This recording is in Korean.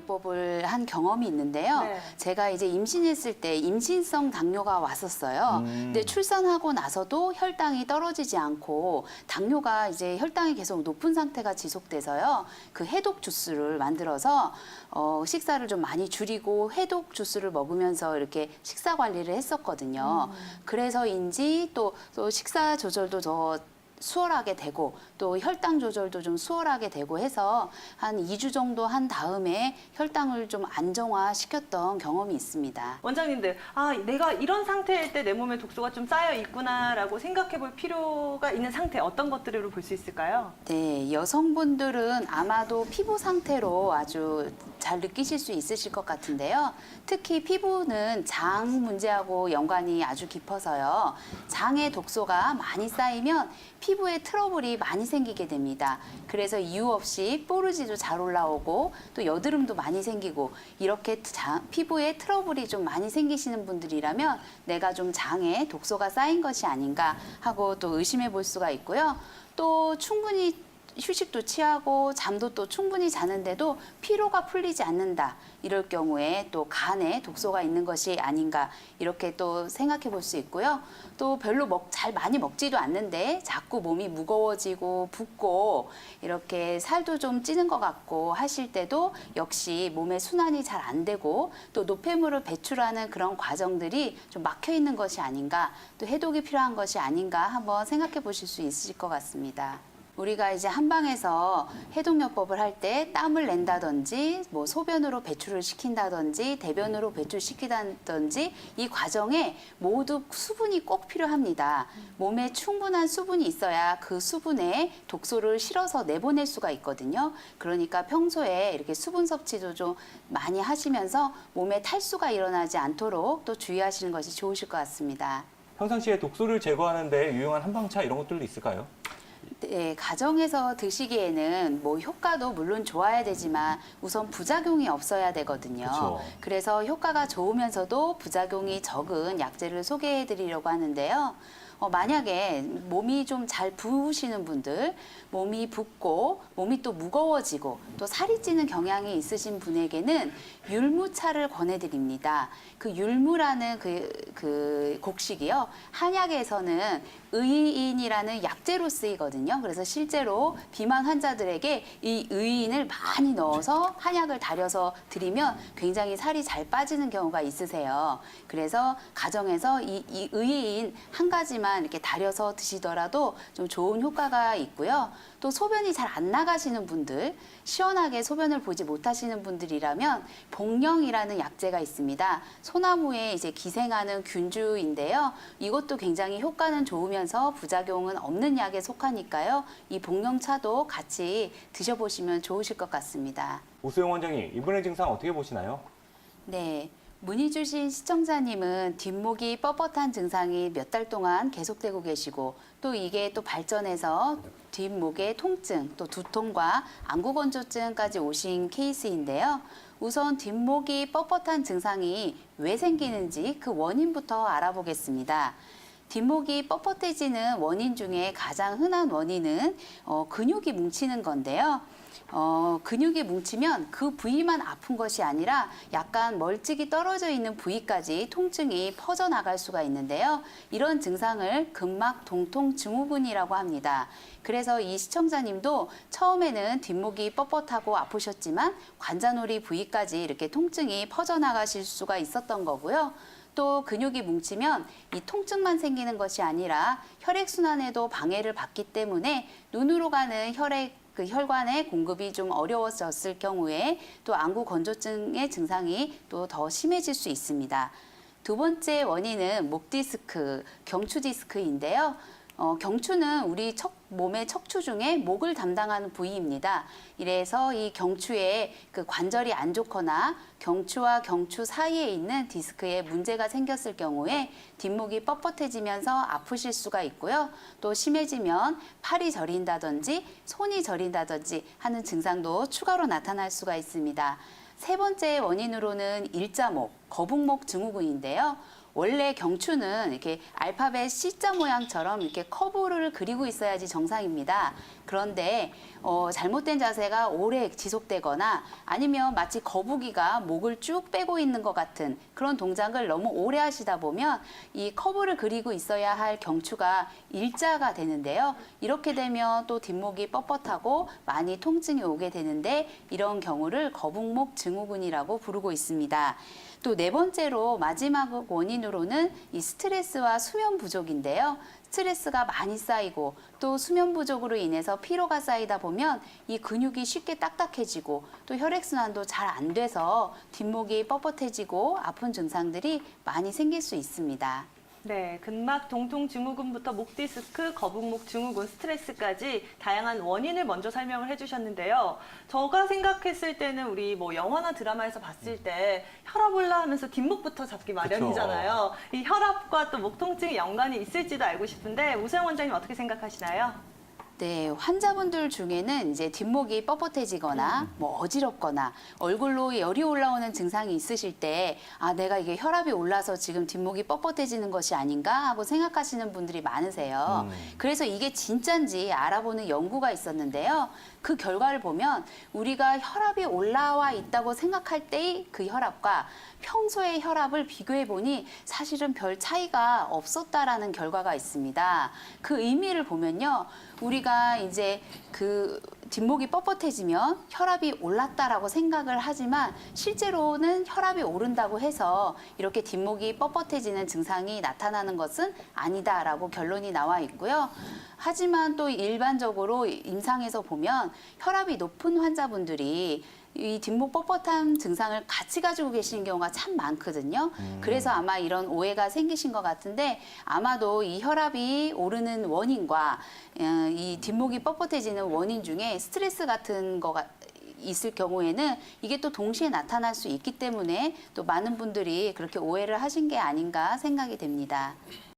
해독요법을 한 경험이 있는데요. 네. 제가 이제 임신했을 때 임신성 당뇨가 왔었어요. 근데 출산하고 나서도 혈당이 떨어지지 않고 당뇨가 이제 혈당이 계속 높은 상태가 지속돼서요. 그 해독 주스를 만들어서 식사를 좀 많이 줄이고 해독 주스를 먹으면서 이렇게 식사 관리를 했었거든요. 그래서인지 또 식사 조절도 더 수월하게 되고 또 혈당 조절도 좀 수월하게 되고 해서 한 2주 정도 한 다음에 혈당을 좀 안정화시켰던 경험이 있습니다. 원장님들, 내가 이런 상태일 때 내 몸에 독소가 좀 쌓여 있구나라고 생각해 볼 필요가 있는 상태, 어떤 것들을 볼 수 있을까요? 네, 여성분들은 아마도 피부 상태로 아주 잘 느끼실 수 있으실 것 같은데요. 특히 피부는 장 문제하고 연관이 아주 깊어서요. 장에 독소가 많이 쌓이면 피부에 트러블이 많이 생기게 됩니다. 그래서 이유 없이 뽀르지도 잘 올라오고 또 여드름도 많이 생기고 이렇게 피부에 트러블이 좀 많이 생기시는 분들이라면 내가 좀 장에 독소가 쌓인 것이 아닌가 하고 또 의심해 볼 수가 있고요. 또 충분히 휴식도 취하고 잠도 또 충분히 자는데도 피로가 풀리지 않는다. 이럴 경우에 또 간에 독소가 있는 것이 아닌가 이렇게 또 생각해 볼 수 있고요. 또 별로 잘 많이 먹지도 않는데 자꾸 몸이 무거워지고 붓고 이렇게 살도 좀 찌는 것 같고 하실 때도 역시 몸의 순환이 잘 안 되고 또 노폐물을 배출하는 그런 과정들이 좀 막혀 있는 것이 아닌가 또 해독이 필요한 것이 아닌가 한번 생각해 보실 수 있으실 것 같습니다. 우리가 이제 한방에서 해독요법을 할 때 땀을 낸다든지 뭐 소변으로 배출을 시킨다든지 대변으로 배출시킨다든지 이 과정에 모두 수분이 꼭 필요합니다. 몸에 충분한 수분이 있어야 그 수분에 독소를 실어서 내보낼 수가 있거든요. 그러니까 평소에 이렇게 수분 섭취도 좀 많이 하시면서 몸에 탈수가 일어나지 않도록 또 주의하시는 것이 좋으실 것 같습니다. 평상시에 독소를 제거하는 데 유용한 한방차 이런 것들도 있을까요? 네, 가정에서 드시기에는 뭐 효과도 물론 좋아야 되지만 우선 부작용이 없어야 되거든요. 그쵸. 그래서 효과가 좋으면서도 부작용이 적은 약재를 소개해 드리려고 하는데요. 만약에 몸이 좀 잘 부으시는 분들, 몸이 붓고 몸이 또 무거워지고 또 살이 찌는 경향이 있으신 분에게는 율무차를 권해드립니다. 그 율무라는 그 곡식이요. 한약에서는 의인이라는 약재로 쓰이거든요. 그래서 실제로 비만 환자들에게 이 의인을 많이 넣어서 한약을 달여서 드리면 굉장히 살이 잘 빠지는 경우가 있으세요. 그래서 가정에서 이 의인 한 가지만 이렇게 달여서 드시더라도 좀 좋은 효과가 있고요. 또 소변이 잘 안 나가시는 분들, 시원하게 소변을 보지 못하시는 분들이라면 복령이라는 약재가 있습니다. 소나무에 이제 기생하는 균주인데요. 이것도 굉장히 효과는 좋으면서 부작용은 없는 약에 속하니까요. 이 복령차도 같이 드셔보시면 좋으실 것 같습니다. 오수영 원장님, 이번의 증상 어떻게 보시나요? 네. 문의 주신 시청자님은 뒷목이 뻣뻣한 증상이 몇 달 동안 계속되고 계시고 또 이게 또 발전해서 뒷목의 통증, 또 두통과 안구건조증까지 오신 케이스인데요. 우선 뒷목이 뻣뻣한 증상이 왜 생기는지 그 원인부터 알아보겠습니다. 뒷목이 뻣뻣해지는 원인 중에 가장 흔한 원인은 근육이 뭉치는 건데요. 근육이 뭉치면 그 부위만 아픈 것이 아니라 약간 멀찍이 떨어져 있는 부위까지 통증이 퍼져나갈 수가 있는데요. 이런 증상을 근막 동통 증후군이라고 합니다. 그래서 이 시청자님도 처음에는 뒷목이 뻣뻣하고 아프셨지만 관자놀이 부위까지 이렇게 통증이 퍼져나가실 수가 있었던 거고요. 또 근육이 뭉치면 이 통증만 생기는 것이 아니라 혈액순환에도 방해를 받기 때문에 눈으로 가는 혈관의 공급이 좀 어려워졌을 경우에 또 안구 건조증의 증상이 또 더 심해질 수 있습니다. 두 번째 원인은 목 디스크, 경추 디스크인데요. 경추는 우리 몸의 척추 중에 목을 담당하는 부위입니다. 이래서 이 경추에 그 관절이 안 좋거나 경추와 경추 사이에 있는 디스크에 문제가 생겼을 경우에 뒷목이 뻣뻣해지면서 아프실 수가 있고요. 또 심해지면 팔이 저린다든지 손이 저린다든지 하는 증상도 추가로 나타날 수가 있습니다. 세 번째 원인으로는 일자목, 거북목 증후군인데요. 원래 경추는 이렇게 알파벳 C자 모양처럼 이렇게 커브를 그리고 있어야지 정상입니다. 그런데 잘못된 자세가 오래 지속되거나 아니면 마치 거북이가 목을 쭉 빼고 있는 것 같은 그런 동작을 너무 오래 하시다 보면 이 커브를 그리고 있어야 할 경추가 일자가 되는데요. 이렇게 되면 또 뒷목이 뻣뻣하고 많이 통증이 오게 되는데 이런 경우를 거북목 증후군이라고 부르고 있습니다. 또 네 번째로 마지막 원인으로는 이 스트레스와 수면 부족인데요. 스트레스가 많이 쌓이고 또 수면 부족으로 인해서 피로가 쌓이다 보면 이 근육이 쉽게 딱딱해지고 또 혈액순환도 잘 안 돼서 뒷목이 뻣뻣해지고 아픈 증상들이 많이 생길 수 있습니다. 네, 근막 동통 증후군부터 목 디스크, 거북목 증후군, 스트레스까지 다양한 원인을 먼저 설명을 해주셨는데요. 제가 생각했을 때는 우리 뭐 영화나 드라마에서 봤을 때 혈압 올라 하면서 뒷목부터 잡기 마련이잖아요. 이 혈압과 또 목 통증이 연관이 있을지도 알고 싶은데 우세영 원장님 어떻게 생각하시나요? 네, 환자분들 중에는 이제 뒷목이 뻣뻣해지거나 뭐 어지럽거나 얼굴로 열이 올라오는 증상이 있으실 때 아, 내가 이게 혈압이 올라서 지금 뒷목이 뻣뻣해지는 것이 아닌가 하고 생각하시는 분들이 많으세요. 그래서 이게 진짠지 알아보는 연구가 있었는데요. 그 결과를 보면 우리가 혈압이 올라와 있다고 생각할 때의 그 혈압과 평소의 혈압을 비교해 보니 사실은 별 차이가 없었다라는 결과가 있습니다. 그 의미를 보면요. 우리가 이제 그 뒷목이 뻣뻣해지면 혈압이 올랐다라고 생각을 하지만 실제로는 혈압이 오른다고 해서 이렇게 뒷목이 뻣뻣해지는 증상이 나타나는 것은 아니다라고 결론이 나와 있고요. 하지만 또 일반적으로 임상에서 보면 혈압이 높은 환자분들이 이 뒷목 뻣뻣한 증상을 같이 가지고 계시는 경우가 참 많거든요. 그래서 아마 이런 오해가 생기신 것 같은데 아마도 이 혈압이 오르는 원인과 이 뒷목이 뻣뻣해지는 원인 중에 스트레스 같은 거가 있을 경우에는 이게 또 동시에 나타날 수 있기 때문에 또 많은 분들이 그렇게 오해를 하신 게 아닌가 생각이 됩니다.